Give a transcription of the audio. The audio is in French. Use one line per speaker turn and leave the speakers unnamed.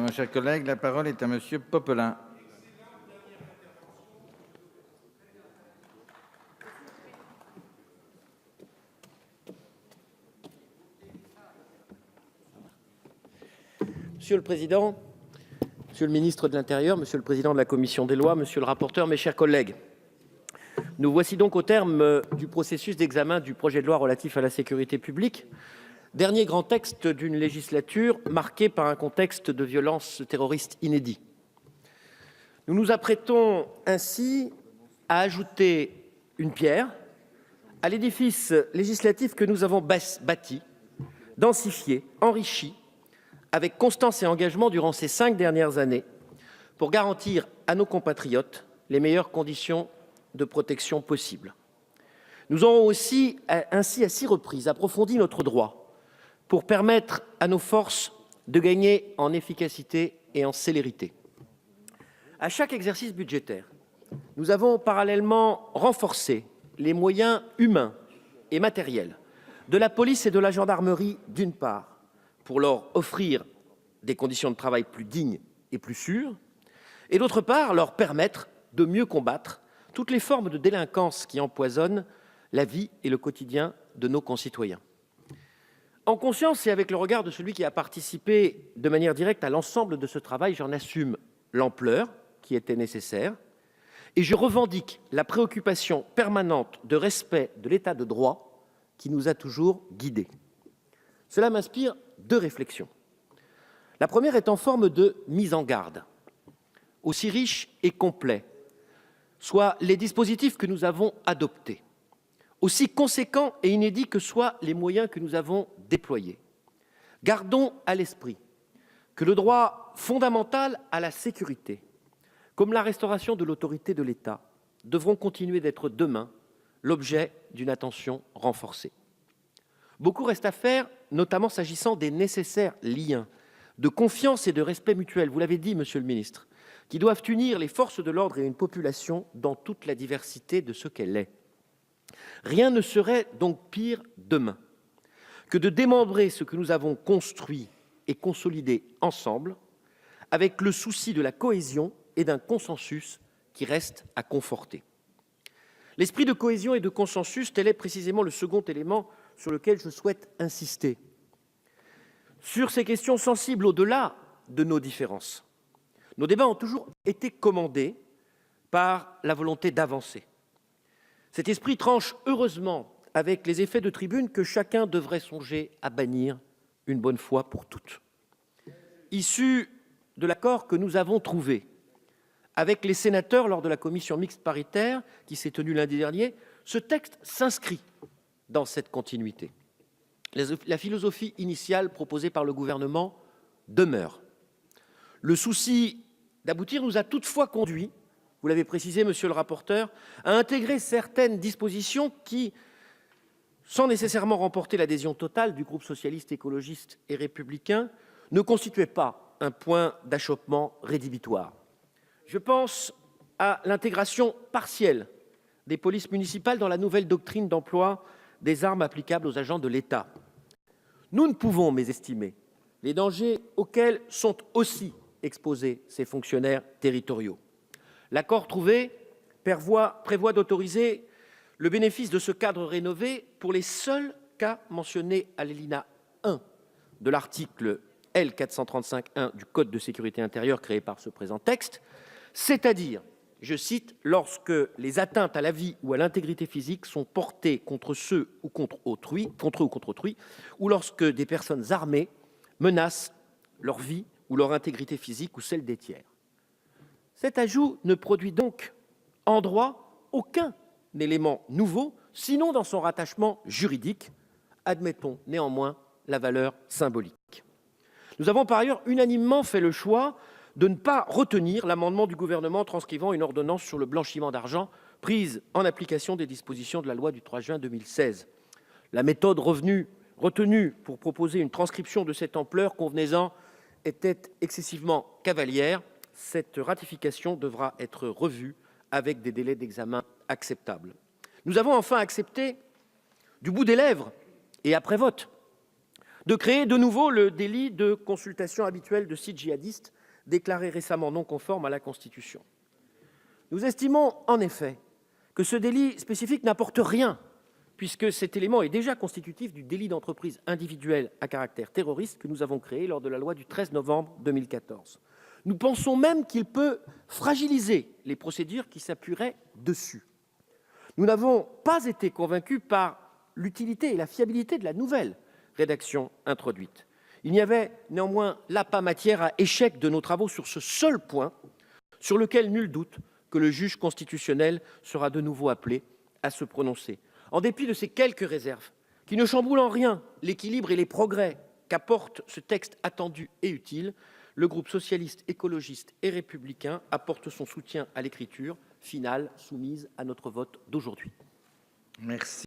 mon cher collègue. La parole est à Monsieur Popelin.
Monsieur le Président, Monsieur le Ministre de l'Intérieur, Monsieur le Président de la Commission des lois, Monsieur le rapporteur, mes chers collègues, nous voici donc au terme du processus d'examen du projet de loi relatif à la sécurité publique, dernier grand texte d'une législature marquée par un contexte de violence terroriste inédit. Nous nous apprêtons ainsi à ajouter une pierre à l'édifice législatif que nous avons bâti, densifié, enrichi, avec constance et engagement durant ces 5 dernières années, pour garantir à nos compatriotes les meilleures conditions de protection possibles. Nous aurons aussi ainsi à 6 reprises approfondi notre droit pour permettre à nos forces de gagner en efficacité et en célérité. À chaque exercice budgétaire, nous avons parallèlement renforcé les moyens humains et matériels de la police et de la gendarmerie d'une part, pour leur offrir des conditions de travail plus dignes et plus sûres, et d'autre part, leur permettre de mieux combattre toutes les formes de délinquance qui empoisonnent la vie et le quotidien de nos concitoyens. En conscience et avec le regard de celui qui a participé de manière directe à l'ensemble de ce travail, j'en assume l'ampleur qui était nécessaire et je revendique la préoccupation permanente de respect de l'état de droit qui nous a toujours guidés. Cela m'inspire 2 réflexions. La première est en forme de mise en garde. Aussi riche et complet soient les dispositifs que nous avons adoptés, aussi conséquents et inédits que soient les moyens que nous avons déployés, gardons à l'esprit que le droit fondamental à la sécurité, comme la restauration de l'autorité de l'État, devront continuer d'être demain l'objet d'une attention renforcée. Beaucoup reste à faire, notamment s'agissant des nécessaires liens de confiance et de respect mutuel, vous l'avez dit, Monsieur le Ministre, qui doivent unir les forces de l'ordre et une population dans toute la diversité de ce qu'elle est. Rien ne serait donc pire demain que de démembrer ce que nous avons construit et consolidé ensemble, avec le souci de la cohésion et d'un consensus qui reste à conforter. L'esprit de cohésion et de consensus, tel est précisément le second élément sur lequel je souhaite insister. Sur ces questions sensibles au-delà de nos différences, nos débats ont toujours été commandés par la volonté d'avancer. Cet esprit tranche heureusement avec les effets de tribune que chacun devrait songer à bannir une bonne fois pour toutes. Issu de l'accord que nous avons trouvé avec les sénateurs lors de la commission mixte paritaire qui s'est tenue lundi dernier, ce texte s'inscrit dans cette continuité. La philosophie initiale proposée par le gouvernement demeure. Le souci d'aboutir nous a toutefois conduit, vous l'avez précisé, monsieur le rapporteur, à intégrer certaines dispositions qui, sans nécessairement remporter l'adhésion totale du groupe socialiste, écologiste et républicain, ne constituaient pas un point d'achoppement rédhibitoire. Je pense à l'intégration partielle des polices municipales dans la nouvelle doctrine d'emploi des armes applicables aux agents de l'État. Nous ne pouvons mésestimer les dangers auxquels sont aussi exposés ces fonctionnaires territoriaux. L'accord trouvé prévoit d'autoriser le bénéfice de ce cadre rénové pour les seuls cas mentionnés à l'alinéa 1 de l'article L. 435-1 du Code de sécurité intérieure créé par ce présent texte, c'est-à-dire, je cite, « lorsque les atteintes à la vie ou à l'intégrité physique sont portées contre eux ou contre autrui, ou lorsque des personnes armées menacent leur vie ou leur intégrité physique ou celle des tiers. » Cet ajout ne produit donc en droit aucun élément nouveau, sinon dans son rattachement juridique. Admettons néanmoins la valeur symbolique. Nous avons par ailleurs unanimement fait le choix de ne pas retenir l'amendement du gouvernement transcrivant une ordonnance sur le blanchiment d'argent prise en application des dispositions de la loi du 3 juin 2016. La méthode retenue pour proposer une transcription de cette ampleur, convenez-en, était excessivement cavalière. Cette ratification devra être revue avec des délais d'examen acceptables. Nous avons enfin accepté, du bout des lèvres et après vote, de créer de nouveau le délit de consultation habituelle de sites djihadistes, déclaré récemment non conforme à la Constitution. Nous estimons en effet que ce délit spécifique n'apporte rien, puisque cet élément est déjà constitutif du délit d'entreprise individuelle à caractère terroriste que nous avons créé lors de la loi du 13 novembre 2014. Nous pensons même qu'il peut fragiliser les procédures qui s'appuieraient dessus. Nous n'avons pas été convaincus par l'utilité et la fiabilité de la nouvelle rédaction introduite. Il n'y avait néanmoins là pas matière à échec de nos travaux sur ce seul point, sur lequel nul doute que le juge constitutionnel sera de nouveau appelé à se prononcer. En dépit de ces quelques réserves, qui ne chamboulent en rien l'équilibre et les progrès qu'apporte ce texte attendu et utile, le groupe socialiste, écologiste et républicain apporte son soutien à l'écriture finale soumise à notre vote d'aujourd'hui.
Merci.